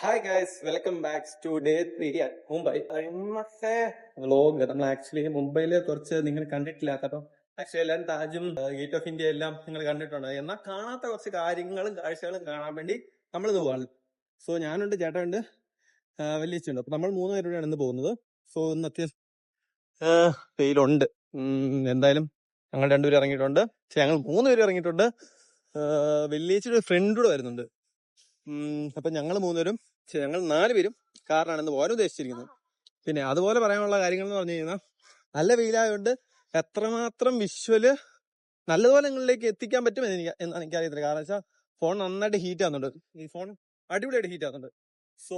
Hi guys, welcome back to day 3 at Mumbai. ഇന്നത്തെ vlog നമ്മൾ actually മുംബൈയിൽ കുറച്ച് നിങ്ങൾ കണ്ടിട്ടില്ലാത്ത, അപ്പം ആക്ച്വലി എല്ലാവരും താജും ഗേറ്റ് ഓഫ് ഇന്ത്യ എല്ലാം നിങ്ങൾ കണ്ടിട്ടുണ്ട്. എന്നാൽ കാണാത്ത കുറച്ച് കാര്യങ്ങളും കാഴ്ചകളും കാണാൻ വേണ്ടി നമ്മൾ ഇത് പോവാണ്. സോ ഞാനുണ്ട്, ചേട്ടനുണ്ട്, വലിയച്ചുണ്ട്. അപ്പൊ നമ്മൾ 3 പേരോടെയാണ് ഇന്ന് പോകുന്നത്. സോ ഇന്ന് അത്യാവശ്യം വെയിലുണ്ട്. എന്തായാലും ഞങ്ങൾ 2 പേര് ഇറങ്ങിയിട്ടുണ്ട്. ഞങ്ങൾ 3 പേര് ഇറങ്ങിയിട്ടുണ്ട്. വലിയച്ചൊരു ഫ്രണ്ടൂടെ വരുന്നുണ്ട്. അപ്പൊ ഞങ്ങൾ 3 പേരും, ഞങ്ങൾ 4 പേരും കാറിനാണ് ഇന്ന് പോകാൻ ഉദ്ദേശിച്ചിരിക്കുന്നത്. പിന്നെ അതുപോലെ പറയാനുള്ള കാര്യങ്ങൾ എന്ന് പറഞ്ഞു കഴിഞ്ഞാൽ, നല്ല വെയിലായതുകൊണ്ട് എത്രമാത്രം വിഷ്വല് നല്ലതുപോലെ നിങ്ങളിലേക്ക് എത്തിക്കാൻ പറ്റും എന്നാണ് എനിക്കറിയത്തില്ല. കാരണം വെച്ചാൽ ഫോൺ നന്നായിട്ട് ഹീറ്റ് ആവുന്നുണ്ട്. ഈ ഫോൺ അടിപൊളിയായിട്ട് ഹീറ്റ് ആവുന്നുണ്ട്. സോ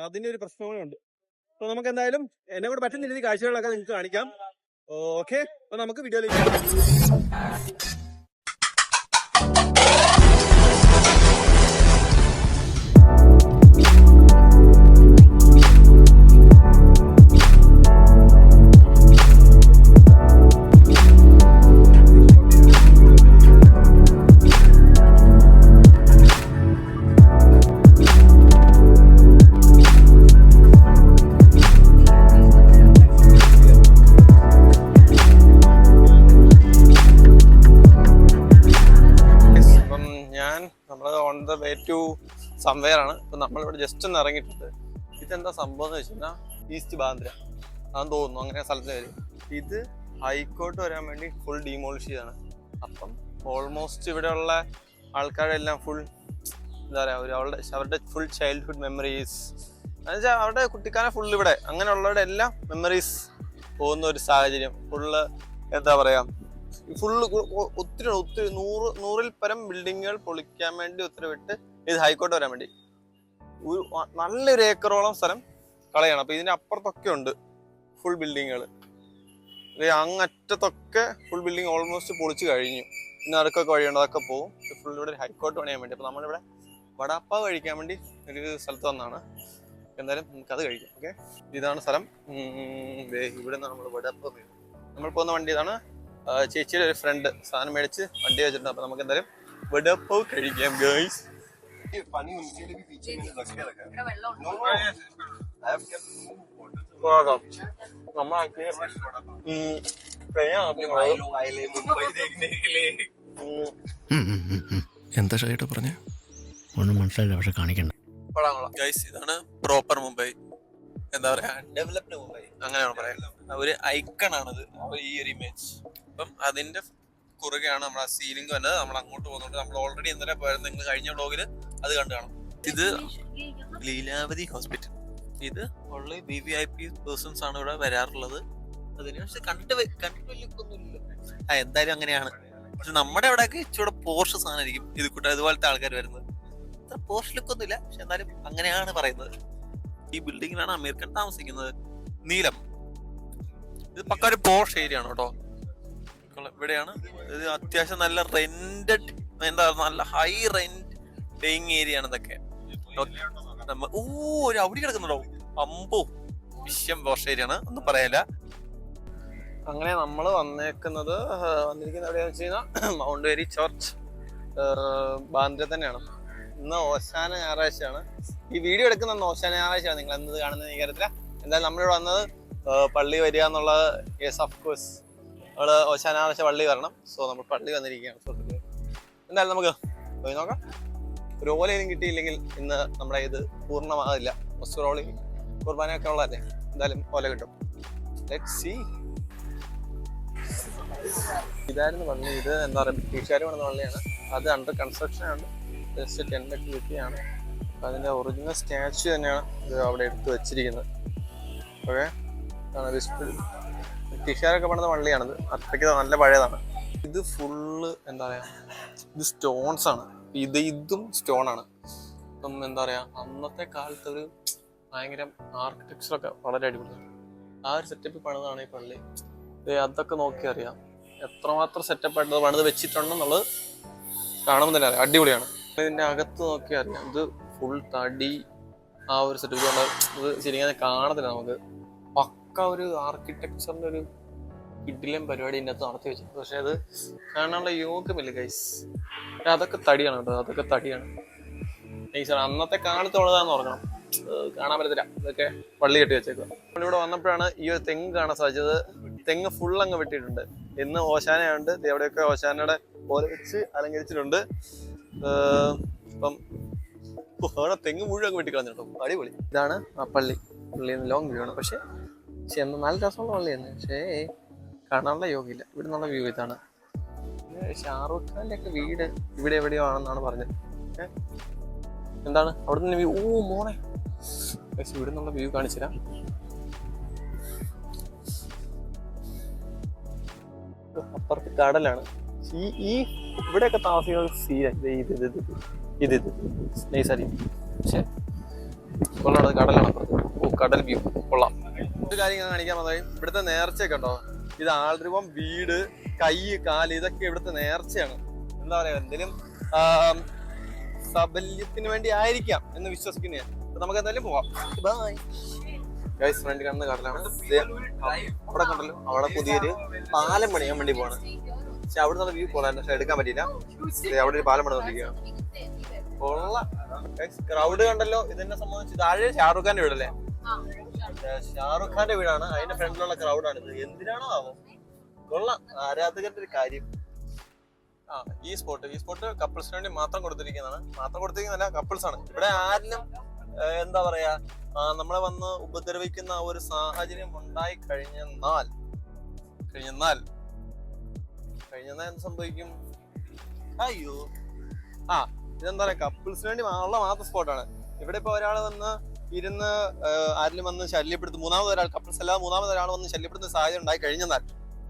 അതിന്റെ ഒരു പ്രശ്നം കൂടെ ഉണ്ട്. സോ നമുക്ക് എന്തായാലും എന്നെ കൂടെ പറ്റുന്ന രീതി കാഴ്ചകളൊക്കെ നിങ്ങൾക്ക് കാണിക്കാം. ഓക്കെ, അപ്പൊ നമുക്ക് വീഡിയോയിലേക്ക്. സംവെയർ ആണ്. ഇപ്പൊ നമ്മളിവിടെ ജസ്റ്റ് ഒന്ന് ഇറങ്ങിയിട്ടുണ്ട്. ഇതെന്താ സംഭവം എന്ന് വെച്ച് കഴിഞ്ഞാൽ ഈസ്റ്റ് ബാന്ദ്ര അതെന്ന് തോന്നുന്നു, അങ്ങനെ സ്ഥലത്തിന് വരും. ഇത് ഹൈക്കോർട്ട് വരാൻ വേണ്ടി ഫുൾ ഡീമോളിഷ് ചെയ്താണ്. അപ്പം ഓൾമോസ്റ്റ് ഇവിടെയുള്ള ആൾക്കാരെല്ലാം ഫുൾ എന്താ പറയുക, അവരുടെ ഫുൾ ചൈൽഡ്ഹുഡ് മെമ്മറീസ് എന്നുവെച്ചാൽ അവരുടെ കുട്ടിക്കാലം ഫുൾ ഇവിടെ അങ്ങനെയുള്ളവരുടെ എല്ലാം മെമ്മറീസ് പോകുന്ന ഒരു സാഹചര്യം. ഫുള്ള് എന്താ പറയാ, ഫുള്ള് ഒത്തിരി 100ൽ പരം ബിൽഡിങ്ങുകൾ പൊളിക്കാൻ വേണ്ടി ഉത്തരവിട്ട് ഇത് ഹൈക്കോർട്ട് വരാൻ വേണ്ടി നല്ലൊരു ഏക്കറോളം സ്ഥലം കളയണം. അപ്പൊ ഇതിന്റെ അപ്പുറത്തൊക്കെ ഉണ്ട് ഫുൾ ബിൽഡിങ്ങുകൾ. അങ്ങറ്റത്തൊക്കെ ഫുൾ ബിൽഡിങ് ഓൾമോസ്റ്റ് പൊളിച്ചു കഴിഞ്ഞു. പിന്നെ അതൊക്കെ വഴിയുണ്ട്, അതൊക്കെ പോകും. ഫുൾ ഇവിടെ ഹൈക്കോർട്ട് പണിയാൻ വേണ്ടി. അപ്പൊ നമ്മളിവിടെ വടാപ്പാവ് കഴിക്കാൻ വേണ്ടി ഒരു സ്ഥലത്ത് വന്നാണ്. എന്തായാലും നമുക്കത് കഴിക്കാം. ഓക്കെ, ഇതാണ് സ്ഥലം. ഇവിടെ നിന്ന് നമ്മൾ വടാപ്പാവ്, നമ്മൾ പോകുന്ന വണ്ടി ഇതാണ്. ചേച്ചിയുടെ ഒരു ഫ്രണ്ട് സാധനം മേടിച്ച് വണ്ടി വെച്ചിട്ടുണ്ട്. അപ്പൊ നമുക്ക് എന്തായാലും വടാപ്പാവ് കഴിക്കാം ഗൈസ്. എന്താ ഷൈട്ട് പറഞ്ഞ ഒന്നും മനസ്സിലായില്ല, പക്ഷെ കാണിക്കണ്ട. ഇതാണ് പ്രോപ്പർ മുംബൈ. എന്താ പറയാ, ഡെവലപ്ഡ് മുംബൈ അങ്ങനെയാണ് പറയാം. ഒരു ഐക്കൺ ആണത്, ഈ ഒരു ഇമേജ്. അപ്പം അതിന്റെ കുറുകെയാണ് നമ്മുടെ സീലിംഗ് വന്നത്. നമ്മൾ അങ്ങോട്ട് പോകുന്നുണ്ട്. നമ്മൾ ഓൾറെഡി ഇന്നലെ പോയത്, നിങ്ങൾ കഴിഞ്ഞ വ്ളോഗിൽ അത് കണ്ടു കാണാം. ഇത് ലീലാവതി ഹോസ്പിറ്റൽ. ഇത് ഓൺലി VIP പേഴ്സൺസ് ആണ് ഇവിടെ വരാറുള്ളത്. അതിന് പക്ഷെ കണ്ടിട്ടൊന്നുമില്ല. എന്തായാലും അങ്ങനെയാണ്. പക്ഷെ നമ്മുടെ അവിടെയൊക്കെ ഇച്ചിരി പോർഷ് സാധനമായിരിക്കും ഇത് കൂട്ട ഇതുപോലത്തെ ആൾക്കാർ വരുന്നത്. അത്ര പോർഷ് ലുക്കൊന്നുമില്ല, പക്ഷെ എന്നാലും അങ്ങനെയാണ് പറയുന്നത്. ഈ ബിൽഡിങ്ങിലാണ് അമീർ ഖാൻ താമസിക്കുന്നത്. നീലം, ഇത് പക്ക ഒരു പോർഷ് ഏരിയ ആണ് കേട്ടോ. ഇവിടെയാണ് ഇത് അത്യാവശ്യം നല്ല റെന്റഡ്, എന്താ നല്ല ഹൈ റെന്റ് പേയിങ് ഏരിയ ആണ് ഇതൊക്കെ. ഒരു അവിടെ കിടക്കുന്നുണ്ടോ, അമ്പോ വിശ്യം പോർഷ് ഏരിയ ആണ്, ഒന്നും പറയാനില്ല. അങ്ങനെ നമ്മൾ വന്നിരിക്കുന്നത് എവിടെയാണെന്ന് വെച്ച് കഴിഞ്ഞാൽ മൗണ്ട് മേരി ചർച്ച് ബാന്ദ്ര തന്നെയാണ്. ഇന്ന് ഓശാന ഞായറാഴ്ചയാണ്. ഈ വീഡിയോ എടുക്കുന്ന ഓശാന ഞായറാഴ്ചയാണ്. നിങ്ങൾ എന്നത് കാണുന്നത് എനിക്കറിയത്തില്ല. എന്തായാലും നമ്മളിവിടെ വന്നത് പള്ളി വരിക എന്നുള്ളത്, യെസ് ഓഫ് കോഴ്സ് നമ്മള് ഓശാന ഞായറാഴ്ച പള്ളി വരണം. സോ നമ്മൾ പള്ളി വന്നിരിക്കുകയാണ്. സുഹൃത്തുക്കളെ, എന്തായാലും നമുക്ക് പോയി നോക്കാം. ഒരു ഓലയും കിട്ടിയില്ലെങ്കിൽ ഇന്ന് നമ്മുടെ ഇത് പൂർണ്ണമാകില്ല. മൊസ്റ്ററോളി കുർബാനയൊക്കെ ഉള്ളതല്ലേ, എന്തായാലും ഓല കിട്ടും. Let's see. ഇതായിരുന്നു പള്ളി. ഇത് എന്താ പറയുക, ബ്രിട്ടീഷുകാർ വന്ന പള്ളിയാണ്. അത് അണ്ടർ കൺസ്ട്രക്ഷൻ ആണ്. ജസ്റ്റ് ടെൻ്റൊക്കെ കിട്ടിയാണ്. അതിൻ്റെ ഒറിജിനൽ സ്റ്റാച്ചു തന്നെയാണ് ഇത് അവിടെ എടുത്ത് വെച്ചിരിക്കുന്നത്. ഓക്കെ, ബ്രിട്ടീഷുകാരൊക്കെ പണിത പള്ളിയാണിത്. അത്രയ്ക്ക് നല്ല പഴയതാണ്. ഇത് ഫുള്ള് എന്താ പറയാ, ഇത് സ്റ്റോൺസ് ആണ്. ഇതും സ്റ്റോൺ ആണ്. ഇപ്പം എന്താ പറയാ, അന്നത്തെ കാലത്ത് ഒരു ഭയങ്കര ആർക്കിടെക്ചറൊക്കെ വളരെ അടിപൊളിയാണ്. ആ ഒരു സെറ്റപ്പ് പണിതാണ് ഈ പള്ളി. അതൊക്കെ നോക്കി അറിയാം എത്രമാത്രം സെറ്റപ്പ് ആയിട്ട് പണിത് വെച്ചിട്ടുണ്ടെന്നുള്ളത് കാണുമ്പോൾ തന്നെ അറിയാം. അടിപൊളിയാണ്. ഇതിന്റെ അകത്ത് നോക്കി അറിയാം. ഇത് ഫുൾ തടി, ആ ഒരു സെറ്റപ്പ് കൊണ്ട് ഇത് ശരിക്കും കാണത്തില്ല നമുക്ക്. പക്ക ഒരു ആർക്കിടെക്ചറിന്റെ ഒരു കിഡിലും പരിപാടി ഇതിൻ്റെ അകത്ത് നടത്തി വെച്ചത്. പക്ഷെ അത് കാണാനുള്ള യോഗമില്ല ഗൈസ്. അതൊക്കെ തടിയാണ് കേട്ടോ, അതൊക്കെ തടിയാണ്. അന്നത്തെ കാലത്തുള്ളതാന്ന് ഓർക്കണം, കാണാൻ പറ്റത്തില്ല, ഇതൊക്കെ പള്ളി കെട്ടി വെച്ചേക്കുക. ഇവിടെ വന്നപ്പോഴാണ് ഈ ഒരു തെങ്ങ് കാണാൻ സാധിച്ചത്. തെങ്ങ് ഫുൾ അങ്ങ് വെട്ടിയിട്ടുണ്ട്. ഇന്ന് ഓശാനയുണ്ട്, എവിടെയൊക്കെ ഓശാനയുടെ പോലെ വെച്ച് അലങ്കരിച്ചിട്ടുണ്ട്. ഇപ്പം അവിടെ തെങ്ങ് മുഴുവൻ അങ്ങ് വെട്ടിക്കളഞ്ഞിട്ടോ, അടിപൊളി. ഇതാണ് ആ പള്ളി. പള്ളിയിൽ നിന്ന് ലോങ് വ്യൂ ആണ്. പക്ഷെ നല്ല രസമുള്ള പള്ളിയാണ്. പക്ഷേ കാണാനുള്ള യോഗയില്ല. ഇവിടെ നിന്നുള്ള വ്യൂ ഇതാണ്. ഷാറൂഖ് ഖാന്റെ ഒക്കെ വീട് ഇവിടെ എവിടെയോ ആണെന്നാണ് പറഞ്ഞത്. എന്താണ് അവിടെ നിന്ന് വ്യൂ? ഓ മോനെ, പക്ഷെ ഇവിടെ നിന്നുള്ള വ്യൂ കാണിച്ചുതരാം. അപ്പുറത്ത് കടലാണ്. ഈ ഇവിടെയൊക്കെ താമസിക്കുന്ന ഇത് നൈസാരി. പക്ഷെ കൊള്ളാണ്, കടലാണ് അപ്പുറത്ത്. ഓ കടൽ വ്യൂ കൊള്ളാം. ഒരു കാര്യം ഞാൻ കാണിക്കാൻ വന്നത്, ഇവിടുത്തെ നേർച്ചയൊക്കെ ഉണ്ടോ? ഇത് ആൾരൂപം, വീട്, കൈ, കാല്, ഇതൊക്കെ ഇവിടുത്തെ നേർച്ചയാണ്. എന്താ പറയാ, എന്തെങ്കിലും സബല്യത്തിന് വേണ്ടി ആയിരിക്കാം എന്ന് വിശ്വസിക്കുന്ന ഞാൻ. നമുക്ക് എന്തായാലും പോവാം. Bye guys. ഫ്രണ്ട് കാണുന്ന കടലാണ്. അവിടെ കണ്ടല്ലോ, അവിടെ പുതിയൊരു പാലം പണിയാൻ വേണ്ടി പോവാണ്. പക്ഷെ അവിടെ നിന്നുള്ള വ്യൂ കൊള്ളായിരുന്നു, പക്ഷെ എടുക്കാൻ പറ്റിയില്ല. അവിടെ ഒരു പാലം പണിതിരിക്കുകയാണ്. കൊള്ളാം. ക്രൗഡ് കണ്ടല്ലോ. ഇതിനെ സംബന്ധിച്ച് താഴെ ഷാറൂഖ് ഖാന്റെ വീടല്ലേ? ഷാറൂഖ് ഖാന്റെ വീടാണ്. അതിന്റെ ഫ്രണ്ടിലുള്ള ക്രൗഡാണ് ഇത്. എന്തിനാണോ ആവോ? കൊള്ളാം, ആരാധകരുടെ ഒരു കാര്യം. ഈ സ്പോട്ട് കപ്പിൾസിന് വേണ്ടി മാത്രം കൊടുത്തിരിക്കുന്നതാണ്. മാത്രം കൊടുത്തിരിക്കുന്നതല്ല, കപ്പിൾസ് ആണ്. ഇവിടെ ആരിലും എന്താ പറയാ, നമ്മളെ വന്ന് ഉപദ്രവിക്കുന്ന ഒരു സാഹചര്യം ഉണ്ടായി കഴിഞ്ഞെന്നാൽ എന്ത് സംഭവിക്കും? അയ്യോ, ഇതെന്താ പറയാ, കപ്പിൾസിന് വേണ്ടി ഉള്ള മാത്രം സ്പോട്ടാണ്. ഇവിടെ ഇപ്പൊ ഒരാൾ വന്ന് ഇരുന്ന് ആരിലും വന്ന് ശല്യപ്പെടുത്തും, കപ്പിൾസ് അല്ലാതെ മൂന്നാമതൊരാൾ വന്ന് ശല്യപ്പെടുത്തുന്ന സാഹചര്യം ഉണ്ടായി കഴിഞ്ഞെന്നാൽ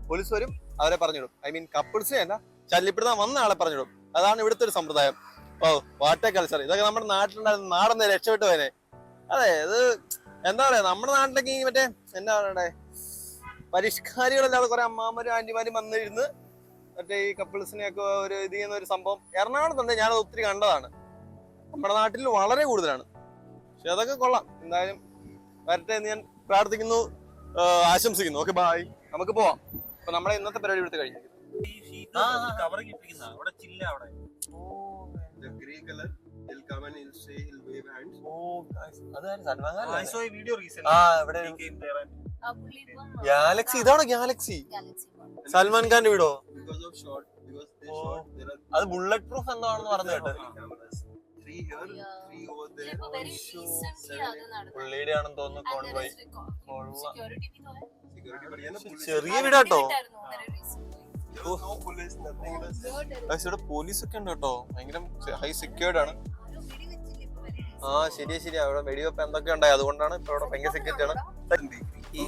പോലീസ് വരും, അവരെ പറഞ്ഞിടും. ഐ മീൻ കപ്പിൾസിനെ അല്ല, ശല്യപ്പെടുത്താൻ വന്ന ആളെ പറഞ്ഞിടും. അതാണ് ഇവിടുത്തെ ഒരു സമ്പ്രദായം. ഓ വാട്ടേ കൾച്ചർ. ഇതൊക്കെ നമ്മുടെ നാട്ടിലുണ്ടായിരുന്നു. നാടൊന്ന് രക്ഷപ്പെട്ടു പോയനെ. അതെ, ഇത് എന്താ പറയാ, നമ്മുടെ നാട്ടിലേക്ക് മറ്റേ എന്താ പറയണ്ടേ, പരിഷ്കാരികളല്ലാതെ കുറെ അമ്മാമാരും ആന്റിമാരും വന്നിരുന്ന് മറ്റേ ഈ കപ്പിൾസിനെയൊക്കെ ഒരു ഇത് ചെയ്യുന്ന ഒരു സംഭവം എറണാകുളത്തുണ്ട്. ഞാനത് ഒത്തിരി കണ്ടതാണ്. നമ്മുടെ നാട്ടിൽ വളരെ കൂടുതലാണ്. പക്ഷെ അതൊക്കെ കൊള്ളാം. എന്തായാലും വരട്ടെ എന്ന് ഞാൻ പ്രാർത്ഥിക്കുന്നു, ആശംസിക്കുന്നു. ഓക്കെ ബൈ, നമുക്ക് പോവാം. അപ്പൊ നമ്മളെ ഇന്നത്തെ പരിപാടി എടുത്ത് കഴിഞ്ഞു. ഗാലക്സി, ഇതാണോ ഗാലക്സി? സൽമാൻ ഖാന്റെ വീടോ? അത് ബുള്ളറ്റ് പ്രൂഫ് എന്താണെന്ന് പറഞ്ഞു കേട്ട്. പുള്ളിയുടെ ആണെന്ന് തോന്നുന്നു. കോൺവോയ് ചെറിയ വീടാട്ടോ. ഇവിടെ പോലീസ് ഒക്കെ ഉണ്ട് കേട്ടോ. ഭയങ്കര ഹൈ സെക്യൂർഡ് ആണ്. ശരിയാ. അവിടെ വെടിവെപ്പ് എന്തൊക്കെ ഉണ്ടായി, അതുകൊണ്ടാണ് ഇപ്പൊ അവിടെ ഭയങ്കര സെക്യൂരിറ്റി ആണ്. ഈ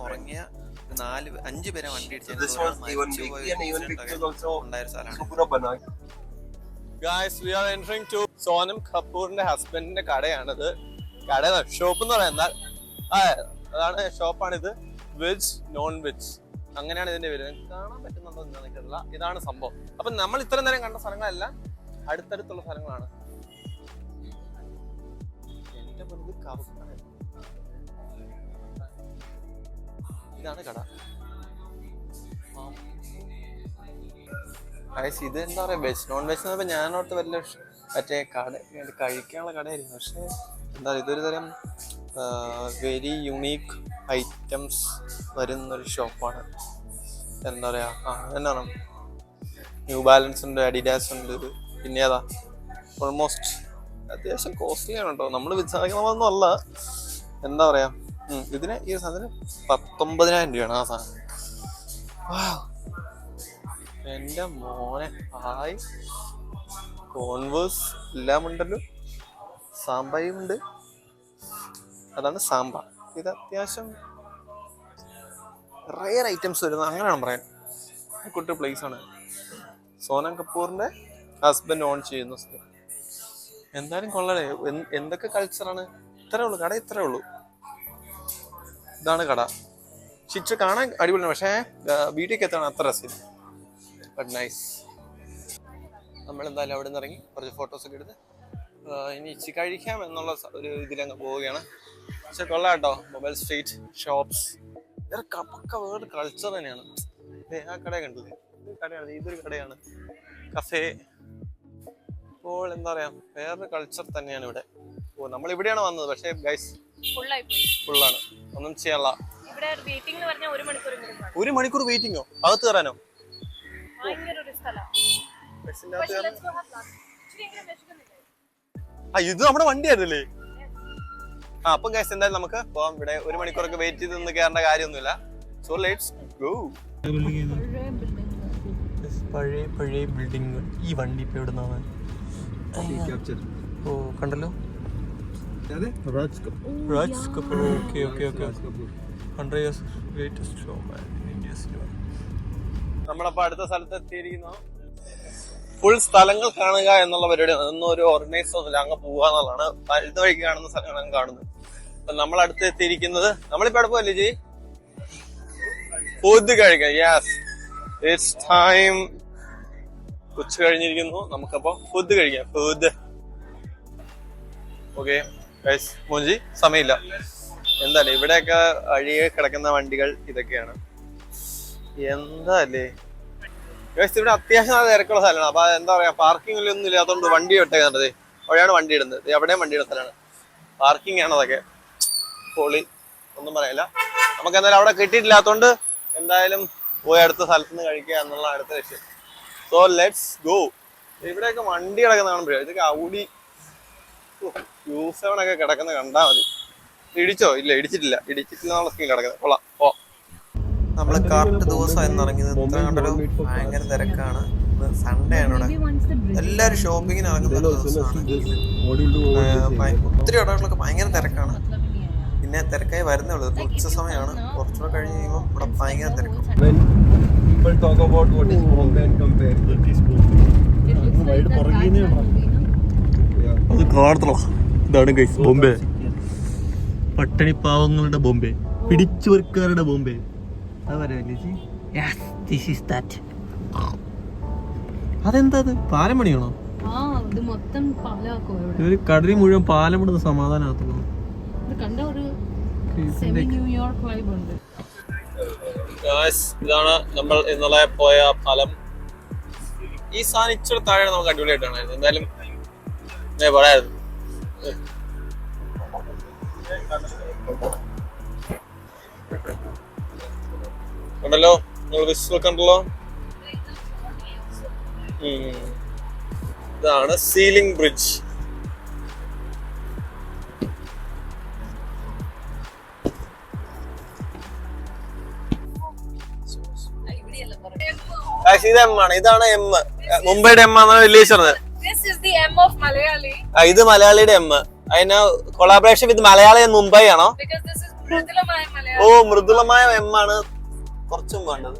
ഉറങ്ങിയ 4-5 പേരെ വണ്ടി guys, we are entering to Sonam കപൂറിന്റെ ഹസ്ബൻഡിന്റെ കടയാണിത്. ഷോപ്പ് എന്ന് പറയുന്നത് അതാണ് ഷോപ്പാണിത്. വെജ് നോൺ വെജ് അങ്ങനെയാണ് ഇതിന്റെ പേര്. കാണാൻ പറ്റുന്നുണ്ടോ എന്ന് എനിക്കറിയില്ല. ഇതാണ് സംഭവം. അപ്പൊ നമ്മൾ ഇത്ര നേരം കണ്ട സ്ഥലങ്ങളെല്ലാം അടുത്തടുത്തുള്ള സ്ഥലങ്ങളാണ്. എന്റെ മുൻപ് ഇതാണ് കട. ഇത് എന്താ പറയാ, വെജ് നോൺ വെജ് എന്നപ്പോ ഞാനോർത്ത് വല്ല മറ്റേ കട കഴിക്കാനുള്ള കടയായിരുന്നു. പക്ഷെ എന്താ, ഇതൊരു തരം വെരി യുണീക്ക് ഐറ്റംസ് വരുന്നൊരു ഷോപ്പാണ്. എന്താ പറയാ, എന്നാണ് ന്യൂ ബാലൻസ് ഉണ്ട്, അഡിഡാസ് ഉണ്ട്, പിന്നെ ഏതാ ഓൾമോസ്റ്റ് അത്യാവശ്യം കോസ്റ്റ്ലി ആണ് കേട്ടോ. നമ്മൾ വിചാരിക്കുന്നതൊന്നും അല്ല. എന്താ പറയാ, ഇതിന് ഈ സാധനം 19,000 രൂപയാണ് ആ സാധനം. എന്റെ മോനെ, ഹായ്, കോൺവേഴ്സ് എല്ലാം ഉണ്ടല്ലോ. സാമ്പയും ഉണ്ട്. അതാണ് സാമ്പ. ഇത് അത്യാവശ്യം റെയർ ഐറ്റംസ് വരുന്നത്, അങ്ങനെയാണ് പറയാൻ. കുട്ടി പ്ലേസ് ആണ്. സോനം കപൂറിന്റെ ഹസ്ബൻഡ് ഓൺ ചെയ്യുന്ന സ്ഥലം. എന്തായാലും കൊള്ളടേ. എന്തൊക്കെ കൾച്ചറാണ്. ഇത്രേ ഉള്ളൂ കട, ഇത്രേ ഉള്ളൂ. ഇതാണ് കട. ശിക്ഷ കാണാൻ അടിപൊളിയാണ്. പക്ഷേ വീട്ടിലേക്ക് എത്തണം അത്ര രസം. But nice. നമ്മളെന്തായാലും അവിടെ നിന്ന് ഇറങ്ങി കുറച്ച് ഫോട്ടോസൊക്കെ എടുത്ത് ഇനി ഇച്ചി കഴിക്കാം എന്നുള്ള ഒരു ഇതിലങ്ങ് പോവുകയാണ്. പക്ഷെ കൊള്ളാം കേട്ടോ. മൊബൈൽ സ്ട്രീറ്റ് ഷോപ്സ് പക്ക വേറെ കൾച്ചർ തന്നെയാണ്. ആ കട കണ്ടില്ലേ, കടയാണ്, ഇതൊരു കടയാണ്, കഫേ. ഇപ്പോൾ എന്താ പറയാ, വേറൊരു കൾച്ചർ തന്നെയാണ് ഇവിടെ. ഓ, നമ്മൾ ഇവിടെയാണ് വന്നത്, പക്ഷേ ഗൈസ് ഫുള്ളാണ്, ഒന്നും ചെയ്യാനുള്ള. 1 മണിക്കൂർ വെയിറ്റിങ്ങോ? അകത്ത് കയറാനോ? ഇത് നമ്മുടെ വണ്ടിയായിരുന്നല്ലേ? അപ്പം ഗൈസ് എന്തായാലും നമുക്ക് പോവാം. ഇവിടെ 1 മണിക്കൂറൊക്കെ വെയിറ്റ് ചെയ്ത് നിന്ന് കയറേണ്ട കാര്യമൊന്നുമില്ല. So let's go. പഴയ ബിൽഡിംഗ്. ഈ വണ്ടി ഇപ്പൊ എവിടുന്നാണ്? ഓ, കണ്ടല്ലോ, Raj Kapoor. Okay okay okay. നമ്മളപ്പോ അടുത്ത സ്ഥലത്ത് എത്തിയിരിക്കുന്നു. ഫുൾ സ്ഥലങ്ങൾ കാണുക എന്നുള്ള പരിപാടിയാണ്. അതൊന്നും ഒരു ഓർഗനൈസർ ഒന്നുമില്ല, അങ്ങ് പോവുക എന്നുള്ളതാണ്. വലുത് വഴിക്ക് കാണുന്ന സ്ഥലങ്ങളാണ് കാണുന്നത്. അപ്പൊ നമ്മളടുത്ത് എത്തിയിരിക്കുന്നത്, നമ്മളിപ്പോ അവിടെ പോയല്ലേ ജി? ഫുഡ് കഴിക്കാം. Yes, it's time. ഉച്ച കഴിഞ്ഞിരിക്കുന്നു, നമുക്കപ്പോ ഫുഡ് കഴിക്കാം. Food okay guys. മോൻജി സമയമില്ല. എന്താല്ലേ ഇവിടെയൊക്കെ അഴിയെ കിടക്കുന്ന വണ്ടികൾ ഇതൊക്കെയാണ്. എന്താല്ലേ ഗൈസ്, ഇവിടെ അത്യാവശ്യം നല്ല തിരക്കുള്ള സ്ഥലമാണ്. അപ്പൊ എന്താ പറയാ, പാർക്കിങ്ങിലൊന്നും ഇല്ലാത്തതുകൊണ്ട് വണ്ടി ഇട്ടേക്കുന്നത്. അവിടെയാണ് വണ്ടി ഇടുന്നത്, എവിടെയും വണ്ടിയുടെ സ്ഥലമാണ്. പാർക്കിംഗ് ആണ് അതൊക്കെ. പൊളി, ഒന്നും പറയില്ല. നമുക്ക് എന്തായാലും അവിടെ കിട്ടിയിട്ടില്ലാത്തതുകൊണ്ട് എന്തായാലും പോയി അടുത്ത സ്ഥലത്ത് നിന്ന് കഴിക്കുക എന്നുള്ള അടുത്ത ലക്ഷ്യം. So let's go. ഇവിടെയൊക്കെ വണ്ടി കിടക്കുന്ന കാണുമ്പോഴേ, ഇതൊക്കെ ഔഡി U7 ഒക്കെ കിടക്കുന്ന കണ്ടാ മതി. ഇടിച്ചോ? ഇല്ല, ഇടിച്ചിട്ടില്ല എന്നുള്ള സ്കീം കിടക്കുന്നത്. കൊള്ളാം. ഓ, നമ്മള് കറക്റ്റ് ദിവസമായിരുന്നു ഇറങ്ങിയത്. ഇത്ര കണ്ടല്ലോ, ഭയങ്കര തിരക്കാണ്. സൺഡേ ആണ് ഇവിടെ. എല്ലാരും ഷോപ്പിങ്ങിന് ഇറങ്ങുന്ന ദിവസമാണ്. ഒത്തിരി കടകളിലൊക്കെ ഭയങ്കര തിരക്കാണ്. പിന്നെ തിരക്കായി വരുന്നേ ഉള്ളൂ. ഉച്ച സമയമാണ്. കുറച്ചുകൂടെ കഴിഞ്ഞ് കഴിയുമ്പോൾ ഇവിടെ ഭയങ്കര തിരക്കും. അത് കാണത്തോ? ഇതാണ് ഗൈസ് ബോംബെ. പട്ടണി പാവങ്ങളുടെ ബോംബെ, പിടിച്ചുവർക്കാരുടെ ബോംബെ. അതെന്താ, പാലം പണിയാണോ? ഒരു കടലിൽ മുഴുവൻ പാലം ഇടുന്ന സമാധാനമാകത്തുള്ളൂ. ഇതാണ് നമ്മൾ ഇന്നലെ പോയ പാലം. ഈ സാധനം ഇച്ചിരി താഴെ നമുക്ക് അടിപൊളിയായിട്ടാണ്. എന്തായാലും പറയായിരുന്നു. കണ്ടല്ലോ, നിങ്ങൾ വിഷ്വൽ കണ്ടല്ലോ. ഇതാണ് സീലിംഗ് ബ്രിഡ്ജ്. ഇത് M ആണ്. ഇതാണ് M. മുംബൈയുടെ M ആണ് വില്ലേജ് പറഞ്ഞത്. ഇത് മലയാളിയുടെ M. അതിന് collaboration with Malayali and Mumbai ആണോ? ഓ, മൃദുലമായ M ആണ്. കുറച്ചും വേണ്ടത്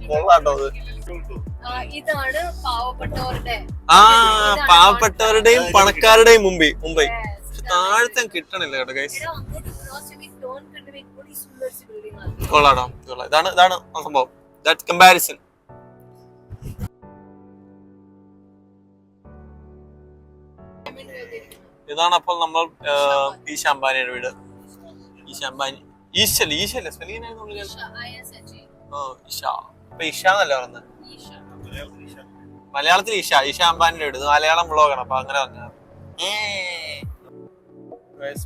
കൊള്ളാട്ടോ. ഇതാണ് പാവപ്പെട്ടവരുടെ, പാവപ്പെട്ടവരുടെയും പണക്കാരുടെയും മുംബൈ. താഴത്തെ കിട്ടണില്ല കേട്ടോ ഗൈസ്. കൊള്ളാട്ടോ, ഇതാണ് സംഭവം. That comparison. ഇതാണ് അപ്പോൾ നമ്മൾ ഈശ അംബാനിയുടെ വീട്. ഈശ അംബാനി, ഈശല്ലേ സ്പെല്ലിംഗ്? ഇഷ എന്നല്ല പറഞ്ഞത്. മലയാളത്തിൽ ഈശ അംബാനിയുടെ വീട്. മലയാളം വ്ളോഗാണ്, അപ്പൊ അങ്ങനെ പറഞ്ഞത്.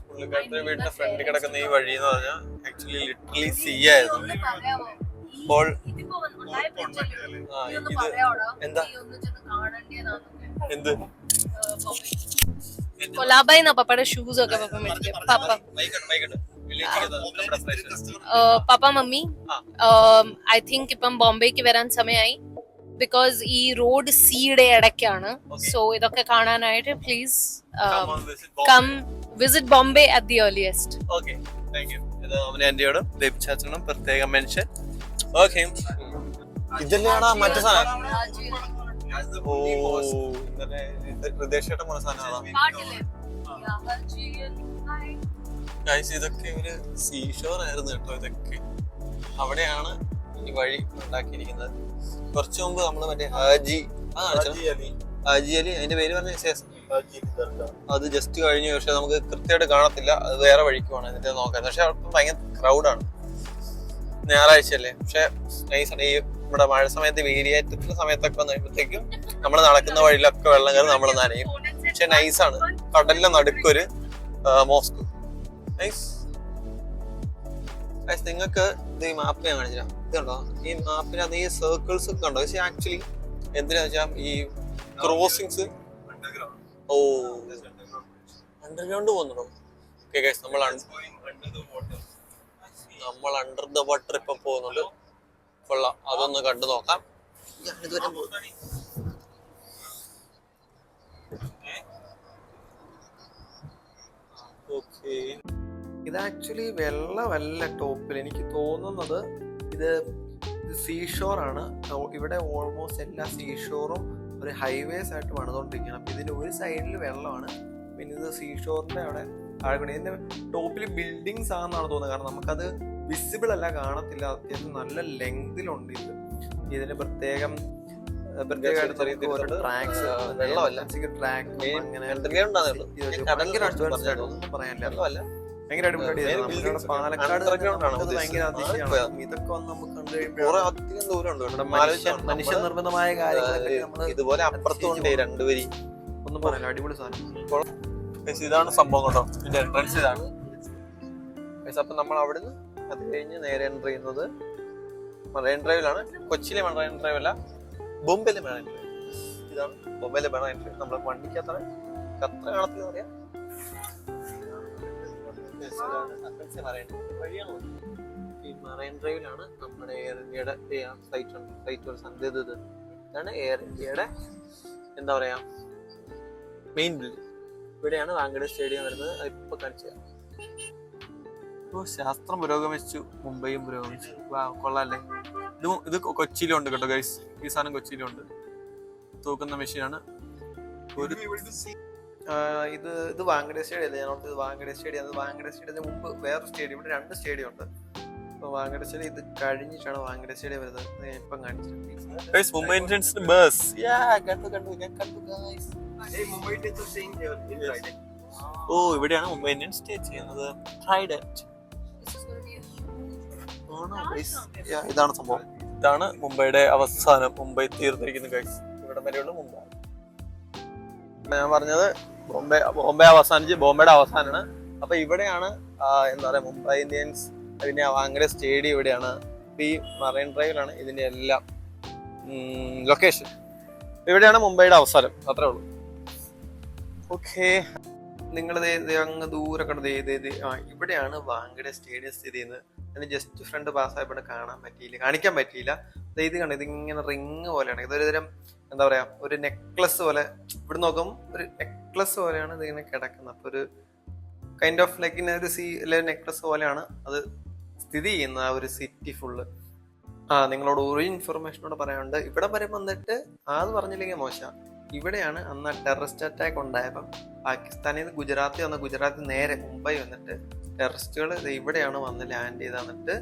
പുള്ളിക്കാരുടെ വീടിന്റെ ഫ്രണ്ടിൽ കിടക്കുന്ന ഈ വഴി എന്ന് പറഞ്ഞാൽ ആക്ച്വലി ലിറ്ററലി സീ ആയിരുന്നു. ഇപ്പോൾ എന്താ എന്ത് കൊലാബായി പപ്പയുടെ ഷൂസ് ഒക്കെ പപ്പ മമ്മി ഐ തിങ്ക് ഇപ്പം ബോംബെക്ക് വരാൻ സമയമായി. ബിക്കോസ് ഈ റോഡ് സീയുടെ ഇടയ്ക്കാണ്. സോ ഇതൊക്കെ കാണാനായിട്ട് please come visit Bombay at the earliest. Okay, thank you. ഇത് അവനെന്റെയോടും ദേവിച്ചാച്ചനും പ്രത്യേകം മെൻഷൻ. ഓക്കെ, ഇതന്നെയാണ് മറ്റു സാധനം. ഓ, ഇന്നലെ പ്രദേശമായിട്ട് പോണ സാധനമാണ്. ഇതൊക്കെ ഒരു സീഷോർ ആയിരുന്നു കേട്ടോ. ഇതൊക്കെ അവിടെയാണ് ഈ വഴി ഉണ്ടാക്കിയിരിക്കുന്നത്. കുറച്ചു മുമ്പ് നമ്മള് മറ്റേ ഹാജി അലി അതിന്റെ പേര് പറഞ്ഞ ശേഷം അത് ജസ്റ്റ് കഴിഞ്ഞു. പക്ഷെ നമുക്ക് കൃത്യമായിട്ട് കാണത്തില്ല, അത് വേറെ വഴിക്ക് പോകണം. എന്നിട്ട് നോക്കാം. പക്ഷെ അവിടെ ഭയങ്കര ക്രൗഡാണ്. ഞായറാഴ്ച അല്ലേ, പക്ഷെ നൈസാണ്. ഈ നമ്മുടെ മഴ സമയത്ത് വേലിയേറ്റത്തിന്റെ സമയത്തൊക്കെ വന്നപ്പോഴത്തേക്കും നമ്മൾ നടക്കുന്ന വഴിയിലൊക്കെ വെള്ളം കയറി നമ്മൾ നനയും. പക്ഷെ നൈസാണ്. കടലിന്റെ നടുക്കൊരു മോസ്ക്. നൈസ്. നിങ്ങൾക്ക് ഇത് ഈ മാപ്പ് ഞാൻ കാണിച്ചാ ഇതുണ്ടോ, ഈ മാപ്പിനകത്ത് ഈ സർക്കിൾസ് ഒക്കെ ഉണ്ടോ? പക്ഷെ ആക്ച്വലി എന്തിനാ വെച്ചാൽ ഈ ക്രോസിങ്സ്. ഓ, അണ്ടർഗ്രൗണ്ട് പോകുന്നുണ്ടോ? ഓക്കെ ഗൈസ്, നമ്മൾ അണ്ടർ ദ വാട്ടർ ഇപ്പൊ പോകുന്നുണ്ട്. കൊള്ളാം, അതൊന്ന് കണ്ടു നോക്കാം. ഓക്കെ, ഇത് ആക്ച്വലി വെള്ളമല്ല ടോപ്പിൽ. എനിക്ക് തോന്നുന്നത് ഇത് സീഷോർ ആണ്. ഇവിടെ ഓൾമോസ്റ്റ് എല്ലാ സീഷോറും ഒരു ഹൈവേസ് ആയിട്ട് പണിതുകൊണ്ടിരിക്കുകയാണ്. അപ്പൊ ഇതിന്റെ ഒരു സൈഡിൽ വെള്ളമാണ്, പിന്നെ ഇത് സീഷോറിന്റെ അവിടെ താഴെ. ഇതിന്റെ ടോപ്പിൽ ബിൽഡിങ്സ് ആണെന്നാണ് തോന്നുന്നത്, കാരണം നമുക്കത് വിസിബിൾ അല്ല, കാണത്തില്ല. അത്യാവശ്യം നല്ല ലെങ്തിലുണ്ട് ഇത്. ഇതിന് പ്രത്യേകമായിട്ട് ട്രാക്സ്, വെള്ളമല്ല ട്രാക്ക്, അങ്ങനെ ഒന്നും പറയാനില്ല. ഭയങ്കര അടിപൊളിയായിട്ട് പാലക്കാട് ഭയങ്കര അതിശയമാണ്. ഇതൊക്കെ വന്ന് നമുക്ക് കണ്ടു കഴിയുമ്പോൾ മനുഷ്യനിർമ്മിതമായ കാര്യങ്ങളൊക്കെ നമ്മൾ ഇതുപോലെ അപ്പുറത്തുണ്ട് രണ്ടുപേരി ഒന്നും പറയാനില്ല. അടിപൊളി സാധനം. ഇതാണ് സംഭവം കേട്ടോ, ഇതിന്റെ എൻട്രൻസ് ഇതാണ്. അപ്പൊ നമ്മൾ അവിടുന്ന് അത് കഴിഞ്ഞ് നേരെ എൻ്റർ ചെയ്യുന്നത് മറൈൻ ഡ്രൈവിലാണ്. കൊച്ചിയിലെ മറൈൻ ഡ്രൈവ് അല്ല, ബോംബെയിലെ മറൈൻ ഡ്രൈവ്. ഇതാണ് ബോംബെയിലെ മറൈൻ ഡ്രൈവ്. നമ്മൾ വണ്ടിക്ക് അത്ര കാണത്തില്ല പറയാം. ഈ മറൈൻ ഡ്രൈവിലാണ് നമ്മുടെ എയർ ഇന്ത്യയുടെ ഫ്ലൈറ്റ് സന്ധ്യത്. ഇതാണ് എയർ ഇന്ത്യയുടെ എന്താ പറയാ മെയിൻ ബിൽഡിംഗ്. ഇവിടെയാണ് വാങ്കഡെ സ്റ്റേഡിയം വരുന്നത്. ഇപ്പൊ കാണിച്ചു. ശാസ്ത്രം പുരോഗമിച്ചു, മുംബൈയും പുരോഗമിച്ചു. കൊള്ളാല്ലേ. ഇത് കൊച്ചിയിലുണ്ട് കേട്ടോ ഗൈസ്. ഈ സാധനം കൊച്ചിയിലുണ്ട്. തൂക്കുന്ന മെഷീനാണ്. ഇത് വാങ്കഡെ സ്റ്റേഡിയം അല്ലേ? ഞാൻ ഓർത്തത് വാങ്കഡെ സ്റ്റേഡിയം. അത് വാങ്കഡെ സ്റ്റേഡിയത്തിന് മുമ്പ് വേറൊരു സ്റ്റേഡിയം. ഇവിടെ 2 സ്റ്റേഡിയം ഉണ്ട്. അപ്പൊ വാങ്കഡെ സ്റ്റേഡിയം ഇത് കഴിഞ്ഞിട്ടാണ് വാങ്കഡെ സ്റ്റേഡിയം വരുന്നത്. ഞാൻ ഇപ്പം കാണിച്ചിട്ടുണ്ട്. മുംബൈ ഇന്ത്യൻസിന്റെ ബസ്. ഓ, ഇവിടെയാണ് മുംബൈ ഇന്ത്യൻസ് സ്റ്റേ ചെയ്യുന്നത്. ട്രൈഡന്റ്. ഇതാണ് സംഭവം. ഇതാണ് മുംബൈയുടെ അവസാനം. മുംബൈ തീർന്നിരിക്കുന്ന ഗൈസ്. ഇവിടെ വരെയുള്ള മുംബൈ. ഞാൻ പറഞ്ഞത് ബോംബെ അവസാനിച്ച് ബോംബെയുടെ അവസാനമാണ്. അപ്പൊ ഇവിടെയാണ് എന്താ പറയാ മുംബൈ ഇന്ത്യൻസ്, പിന്നെ വാങ്കഡെ സ്റ്റേഡിയം ഇവിടെയാണ്. ഈ മറൈൻ ഡ്രൈവിലാണ് ഇതിന്റെ എല്ലാം ലൊക്കേഷൻ. ഇവിടെയാണ് മുംബൈയുടെ അവസാനം, അത്രേ ഉള്ളൂ. ഓക്കെ, നിങ്ങളിത് അങ്ങ് ദൂരെ കണ്ടത് ഇവിടെയാണ് വാങ്കഡെ സ്റ്റേഡിയം സ്ഥിതി ചെയ്യുന്നത്. അതിന് ജസ്റ്റ് ഫ്രണ്ട് പാസ്സായപ്പോൾ കാണിക്കാൻ പറ്റിയില്ല. ഇത് കണ്ടത് ഇതിങ്ങനെ റിങ് പോലെയാണ്. ഇതൊരു തരം എന്താ പറയാ ഒരു നെക്ലസ് പോലെ. ഇവിടെ നോക്കും ഒരു നെക്ലസ് പോലെയാണ് ഇതിങ്ങനെ കിടക്കുന്നത്. അപ്പൊ ഒരു കൈൻഡ് ഓഫ് ലൈക്ക് ഒരു നെക്ലസ് പോലെയാണ് അത് സ്ഥിതി ചെയ്യുന്നത്, ആ ഒരു സിറ്റി ഫുള്ള്. നിങ്ങളോട് ഒരു ഇൻഫർമേഷനോട് പറയാനുണ്ട്. ഇവിടെ വരെ വന്നിട്ട് അത് പറഞ്ഞില്ലെങ്കിൽ മോശം. ഇവിടെയാണ് അന്ന് ടെററിസ്റ്റ് അറ്റാക്ക് ഉണ്ടായപ്പം പാകിസ്ഥാനിൽ നിന്ന് ഗുജറാത്തിൽ നേരെ മുംബൈ വന്നിട്ട് ടെററിസ്റ്റുകൾ ഇവിടെയാണ് വന്ന് ലാൻഡ് ചെയ്ത് വന്നിട്ട്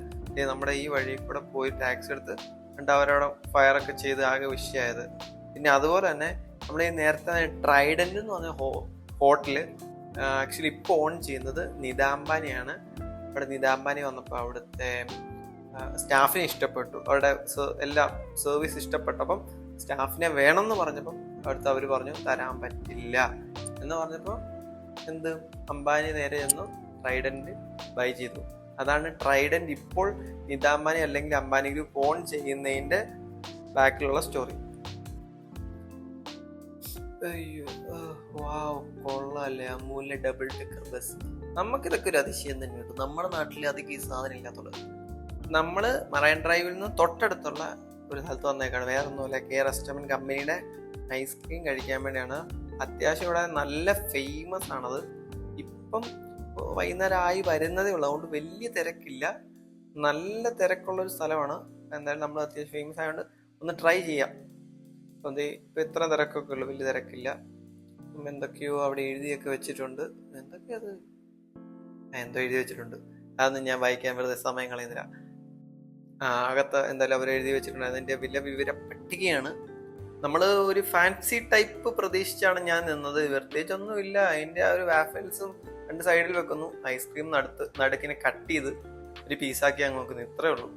നമ്മുടെ ഈ വഴി കൂടെ പോയി ടാക്സി എടുത്ത് എന്നിട്ട് അവരവിടെ ഫയറൊക്കെ ചെയ്ത് ആകെ വിഷയമായത്. പിന്നെ അതുപോലെ തന്നെ നമ്മുടെ ഈ നേരത്തെ ട്രൈഡന്റ് എന്ന് പറഞ്ഞ ഹോട്ടല് ആക്ച്വലി ഇപ്പോൾ ഓൺ ചെയ്യുന്നത് നിതാംബാനിയാണ്. അവിടെ നിതാംബാനി വന്നപ്പോൾ അവിടുത്തെ സ്റ്റാഫിനെ ഇഷ്ടപ്പെട്ടു, അവരുടെ എല്ലാം സർവീസ് ഇഷ്ടപ്പെട്ടപ്പം സ്റ്റാഫിനെ വേണമെന്ന് പറഞ്ഞപ്പം അടുത്ത് അവർ പറഞ്ഞു തരാൻ പറ്റില്ല എന്ന് പറഞ്ഞപ്പോൾ അംബാനി നേരെ ചെന്നു ട്രൈഡന്റ് ബൈ ചെയ്തു. അതാണ് ട്രൈഡന്റ് ഇപ്പോൾ നിതാംബാനി അല്ലെങ്കിൽ അംബാനി ഗ്രൂപ്പ് ഓൺ ചെയ്യുന്നതിന്റെ ബാക്കിലുള്ള സ്റ്റോറി. അയ്യോ, വാവ്, കൊള്ളാല്ലേ അമൂലിന്റെ ഡബിൾ ഡെക്കർ ബസ്. നമുക്കിതൊക്കെ ഒരു അതിശയം തന്നെ കിട്ടും. നമ്മുടെ നാട്ടിൽ അധികം ഈ സാധനം ഇല്ലാത്തുള്ളത്. നമ്മള് മറൈൻ ഡ്രൈവിൽ നിന്ന് തൊട്ടടുത്തുള്ള ഒരു സ്ഥലത്ത് വന്നേക്കാണ്. വേറെ ഒന്നുമില്ല, കെ റെസ്റ്റോറന്റ് കമ്പനിയുടെ ഐസ്ക്രീം കഴിക്കാൻ വേണ്ടിയാണ്. അത്യാവശ്യം ഇവിടെ നല്ല ഫേമസ് ആണത്. ഇപ്പം വൈകുന്നേരം ആയി വരുന്നതേ ഉള്ളൂ, അതുകൊണ്ട് വലിയ തിരക്കില്ല. നല്ല തിരക്കുള്ളൊരു സ്ഥലമാണ്. എന്തായാലും നമ്മൾ അത്യാവശ്യം ഫേമസ് ആയതുകൊണ്ട് ഒന്ന് ട്രൈ ചെയ്യാം. അപ്പം ഇപ്പം ഇത്ര തിരക്കൊക്കെ ഉള്ളു, വലിയ തിരക്കില്ല. എന്തൊക്കെയോ അവിടെ എഴുതിയൊക്കെ വെച്ചിട്ടുണ്ട്. എന്തോ എഴുതി വെച്ചിട്ടുണ്ട്, അതൊന്നും ഞാൻ വായിക്കാൻ വെറുതെ സമയം കളയുന്നില്ല. അകത്ത് എന്തായാലും അവർ എഴുതി വെച്ചിട്ടുണ്ട്. അതിന്റെ വിവര പട്ടികയാണ്. നമ്മൾ ഒരു ഫാൻസി ടൈപ്പ് പ്രതീക്ഷിച്ചാണ് ഞാൻ നിന്നത്. പ്രത്യേകിച്ച് ഒന്നുമില്ല. അതിന്റെ ആ ഒരു വാഫൽസും 2 സൈഡിൽ വെക്കുന്നു, ഐസ്ക്രീം നടുക്കിനെ കട്ട് ചെയ്ത് ഒരു പീസാക്കി അങ്ങ് നോക്കുന്നു, ഇത്രേ ഉള്ളൂ.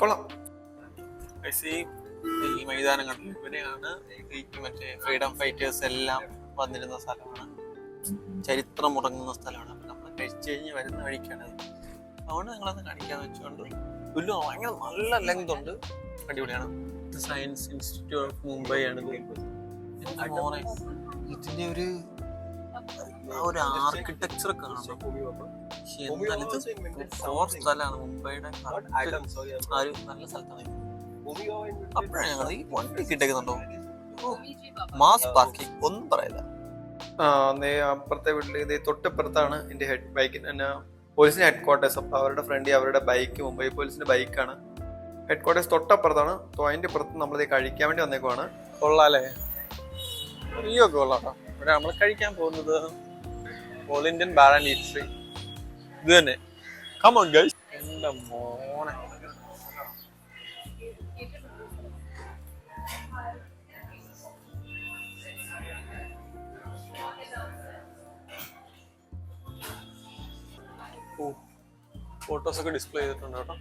കൊള്ളാം. ഈ മൈതാനം കണ്ടു, ഇവിടെയാണ് ഈ മറ്റേ ഫ്രീഡം ഫൈറ്റേഴ്സ് എല്ലാം വന്നിരുന്ന സ്ഥലമാണ്, ചരിത്രം മുടങ്ങുന്ന സ്ഥലമാണ്. അപ്പം നമ്മൾ കഴിച്ചു കഴിഞ്ഞ് വരുന്ന വഴിക്കാണ്. അതുകൊണ്ട് നിങ്ങളത് കാണിക്കാന്ന് വെച്ചുകൊണ്ട് ഭയങ്കര നല്ല ലെങ്ത് ഉണ്ട്, അടിപൊളിയാണ്. സയൻസ് ഇൻസ്റ്റിറ്റ്യൂട്ട് ഓഫ് മുംബൈ ആണ്. ഇതിന്റെ ഒരു ആർക്കിടെക്ചർ കാണണം. സ്ഥലമാണ് മുംബൈയുടെ നല്ല സ്ഥലത്താണ്. അപ്പോഴാണ് ഞങ്ങൾ ഈ വണ്ടി കിട്ടേക്കുന്നുണ്ടോ, മാസ് പാർക്കിംഗ് ഒന്നും പറയില്ല. അപ്പുറത്തെ വീട്ടിൽ ഇത് തൊട്ടപ്പുറത്താണ് എന്റെ ബൈക്കിന് പോലീസിന്റെ ഹെഡ് ക്വാർട്ടേഴ്സ്. അപ്പൊ അവരുടെ ഫ്രണ്ട് അവരുടെ ബൈക്ക് മുംബൈ പോലീസിന്റെ ബൈക്കാണ്. ഹെഡ് ക്വാർട്ടേഴ്സ് തൊട്ടപ്പുറത്താണ്. അതിന്റെ പുറത്ത് നമ്മളിത് കഴിക്കാൻ വേണ്ടി വന്നേക്കുവാണ്. കൊള്ളാല്ലേ, ഒക്കെ കൊള്ളാം. ഇവിടെ നമ്മൾ കഴിക്കാൻ പോകുന്നത് all Indian bar and eatery. ഇത് തന്നെ. Come on guys. എന്റെ മോനെ, ഫോട്ടോസ് ഒക്കെ ഡിസ്പ്ലേ ചെയ്തിട്ടുണ്ട് കേട്ടോ.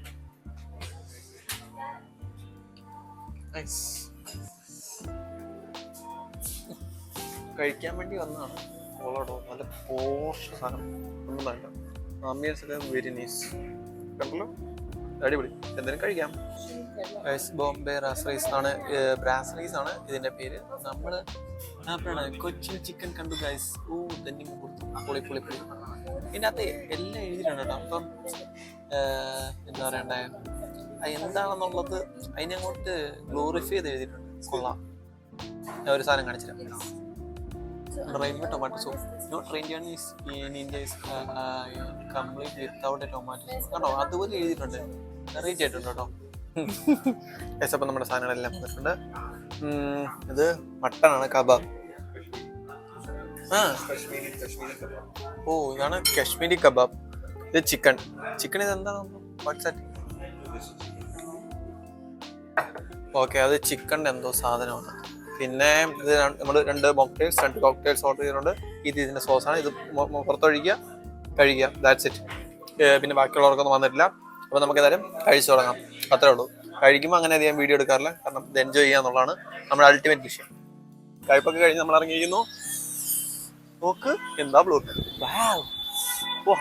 കഴിക്കാൻ വേണ്ടി വന്നതാണ്. ഓളോടോ നല്ല പോഷ സാധനം, ഒന്നും വേണ്ട. ആംബിയൻസ് ഒക്കെ വെരി നൈസ്, കണ്ടല്ലോ, അടിപൊളി. എന്തെങ്കിലും കഴിക്കാം. ബോംബെ റാസ്റൈസ് ആണ്, ബ്രാസ്റൈസ് ആണ് ഇതിന്റെ പേര്. നമ്മള് കൊച്ചിൻ ചിക്കൻ കണ്ടു ഗൈസ്. തന്നെ പൊളി പൊളി പൊളി. ഇതിൻ്റെ അകത്ത് എല്ലാം എഴുതിയിട്ടുണ്ട് കേട്ടോ. അപ്പം എന്താ പറയണ്ടേ, എന്താണെന്നുള്ളത് അതിനങ്ങോട്ട് ഗ്ലോറിഫൈ ചെയ്ത് എഴുതിയിട്ടുണ്ട്. കൊള്ളാം. ഞാൻ ഒരു സാധനം കാണിച്ചില്ല. Rainbow tomato sauce. Not rainbow is in India is complete without a tomato sauce കേട്ടോ. അതുപോലെ എഴുതിയിട്ടുണ്ട്, റേറ്റ് ആയിട്ടുണ്ട് കേട്ടോ. അപ്പം നമ്മുടെ സാധനങ്ങളെല്ലാം വന്നിട്ടുണ്ട്. ഇത് മട്ടനാണ്, കബാബ്. ഇതാണ് കശ്മീരി കബാബ്. ഇത് ചിക്കൻ. ഇത് എന്താണ്? ഓക്കെ, അത് ചിക്കൻ്റെ എന്തോ സാധനമാണ്. പിന്നെ ഇത് നമ്മൾ രണ്ട് കോക്ടെയിൽസ് ഓർഡർ ചെയ്തിട്ടുണ്ട്. ഇതിന്റെ സോസാണ്. ഇത് പുറത്തൊഴിക്കുക, കഴിക്കുക, ദാറ്റ്സ് ഇറ്റ്. പിന്നെ ബാക്കിയുള്ളവർക്കൊന്നും വന്നിട്ടില്ല. അപ്പോൾ നമുക്ക് ഏതായാലും കഴിച്ചു തുടങ്ങാം, അത്രേ ഉള്ളൂ. കഴിക്കുമ്പോൾ അങ്ങനെ അധികം വീഡിയോ എടുക്കാറില്ല, കാരണം ഇത് എൻജോയ് ചെയ്യുക എന്നുള്ളതാണ് നമ്മുടെ അൾട്ടിമേറ്റ് വിഷയം. കഴിപ്പൊക്കെ കഴിഞ്ഞ് നമ്മൾ ഇറങ്ങിയിരിക്കുന്നു. നോക്ക്, എന്താ ബ്ലോക്ക്.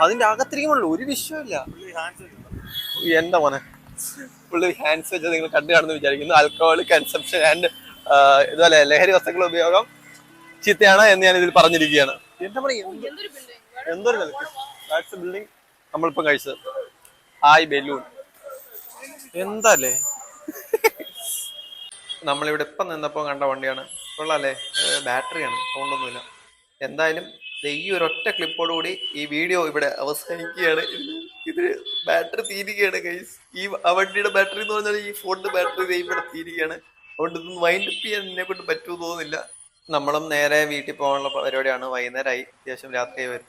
അതിന്റെ അകത്തിരിക്കുമ്പോഴല്ലോ ഒരു വിഷയമില്ല. എന്താ മോനെ, ഫുള്ള് ഹാൻഡ്സ് വെച്ചത് നിങ്ങൾ കണ്ടു കാണുന്നു വിചാരിക്കുന്നു. ആൽക്കഹോൾ കൺസംഷൻ ആൻഡ് ഇതുപോലെ ലഹരി വസ്തുക്കളുടെ ഉപയോഗം ചീത്തയാണ് എന്ന് ഞാൻ ഇതിൽ പറഞ്ഞിരിക്കുകയാണ്. എന്താ പറയുക, എന്തൊരു ബിൽഡിംഗ് നമ്മളിപ്പം കഴിച്ചത്. ഹായ് ബലൂൺ, എന്താല്ലേ. നമ്മളിവിടെ ഇപ്പം നിന്നപ്പോൾ കണ്ട വണ്ടിയാണ്. കൊള്ളാല്ലേ, ബാറ്ററിയാണ്, സൗണ്ടൊന്നുമില്ല. എന്തായാലും ഈ ഒരൊറ്റ ക്ലിപ്പോടുകൂടി ഈ വീഡിയോ ഇവിടെ അവസാനിക്കുകയാണ്. ഇത് ബാറ്ററി തീരുകയാണ് ഗൈസ്. ആ വണ്ടിയുടെ ബാറ്ററി എന്ന് പറഞ്ഞാൽ ഈ ഫോണിന്റെ ബാറ്ററി ഇവിടെ തീരുകയാണ്. അതുകൊണ്ട് ഇതൊന്നും വൈൻഡ് അപ്പ് ചെയ്യാൻ എന്നെ കൊണ്ട് പറ്റുമോ തോന്നുന്നില്ല. നമ്മളും നേരെ വീട്ടിൽ പോകാനുള്ള പരിപാടിയാണ്. വൈകുന്നേരമായി, അത്യാവശ്യം രാത്രിയായി വരും.